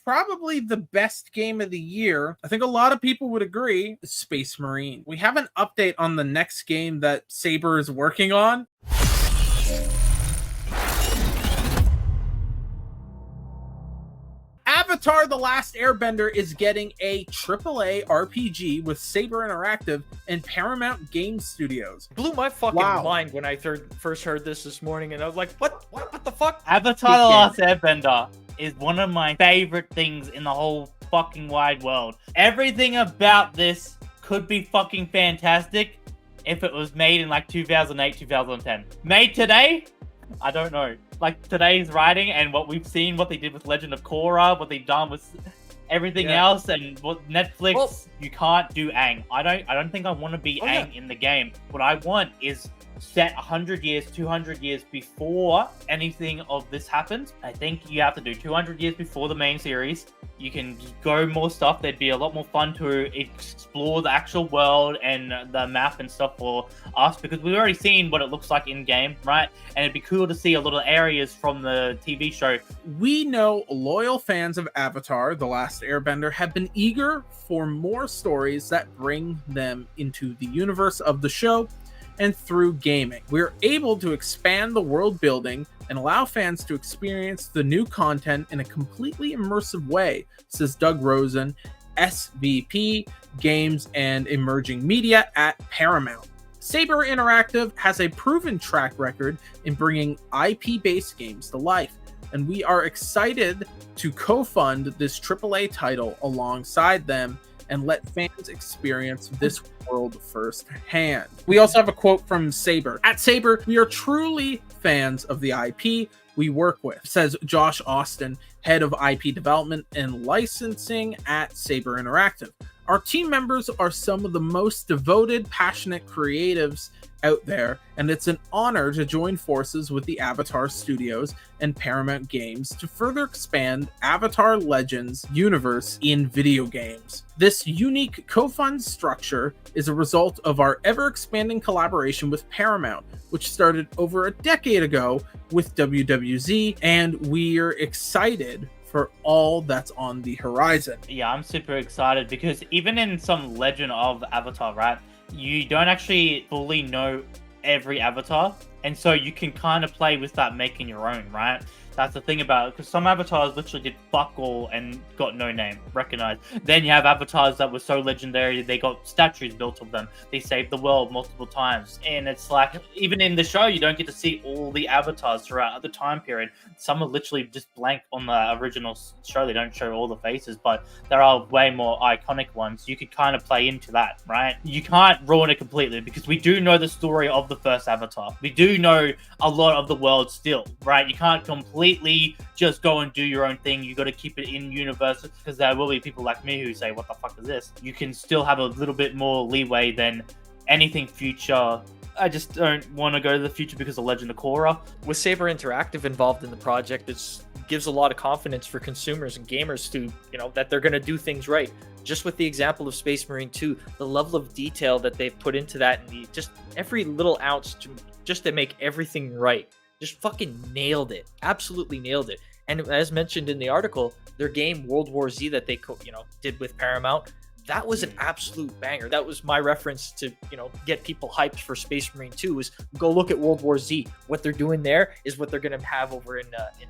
probably the best game of the year, I think a lot of people would agree, is Space Marine. We have an update on the next game that Saber is working on. Avatar: The Last Airbender is getting a AAA RPG with Saber Interactive and Paramount Game Studios. Blew my fucking mind when I first heard this morning, and I was like, what the fuck? Avatar: The Last Airbender is one of my favorite things in the whole fucking wide world. Everything about this could be fucking fantastic if it was made in like 2008, 2010. Made today? I don't know. Like today's writing and what we've seen, what they did with Legend of Korra, what they've done with everything else, and what Netflix, you can't do Aang. I don't think I want to be Aang in the game. What I want is set 100 years, 200 years before anything of this happens. I think you have to do 200 years before the main series. You can go more stuff. There'd be a lot more fun to explore the actual world and the map and stuff for us, because we've already seen what it looks like in game, right? And it'd be cool to see a little areas from the TV show. We know loyal fans of Avatar: The Last Airbender have been eager for more stories that bring them into the universe of the show and through gaming. We're able to expand the world building and allow fans to experience the new content in a completely immersive way, says Doug Rosen, SVP, Games and Emerging Media at Paramount. Saber Interactive has a proven track record in bringing IP-based games to life, and we are excited to co-fund this AAA title alongside them and let fans experience this world firsthand. We also have a quote from Saber. At Saber, we are truly fans of the IP we work with, says Josh Austin, head of IP development and licensing at Saber Interactive. Our team members are some of the most devoted, passionate creatives out there, and it's an honor to join forces with the Avatar Studios and Paramount Games to further expand Avatar Legends universe in video games. This unique co-fund structure is a result of our ever-expanding collaboration with Paramount, which started over a decade ago with WWZ, and we're excited for all that's on the horizon. Yeah, I'm super excited because even in some Legend of Avatar, right, you don't actually fully know every avatar, and so you can kind of play with that making your own, right? That's the thing about it, because some avatars literally did fuck all and got no name recognized. Then you have avatars that were so legendary they got statues built of them. They saved the world multiple times, and it's like even in the show you don't get to see all the avatars throughout the time period. Some are literally just blank on the original show. They don't show all the faces, but there are way more iconic ones. You could kind of play into that, right? You can't ruin it completely because we do know the story of the first Avatar. We do know a lot of the world still, right? You can't completely just go and do your own thing. You got to keep it in universe, because there will be people like me who say, what the fuck is this? You can still have a little bit more leeway than anything future. I just don't want to go to the future because of Legend of Korra. With Saber Interactive involved in the project, it gives a lot of confidence for consumers and gamers to, that they're going to do things right. Just with the example of Space Marine 2, the level of detail that they've put into that, and just every little ounce just to make everything right. Just fucking nailed it. Absolutely nailed it. And as mentioned in the article, their game World War Z that they did with Paramount, that was an absolute banger. That was my reference to, get people hyped for Space Marine 2, is go look at World War Z. What they're doing there is what they're going to have over in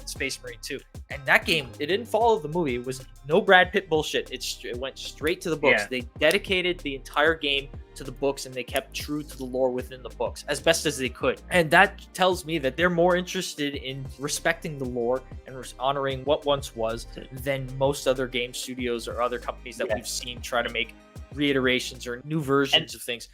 Space Marine 2. And that game, it didn't follow the movie. It was no Brad Pitt bullshit. It went straight to the books. Yeah. They dedicated the entire game to the books, and they kept true to the lore within the books as best as they could. And that tells me that they're more interested in respecting the lore and honoring what once was than most other game studios or other companies that we've seen try to make reiterations or new versions of things.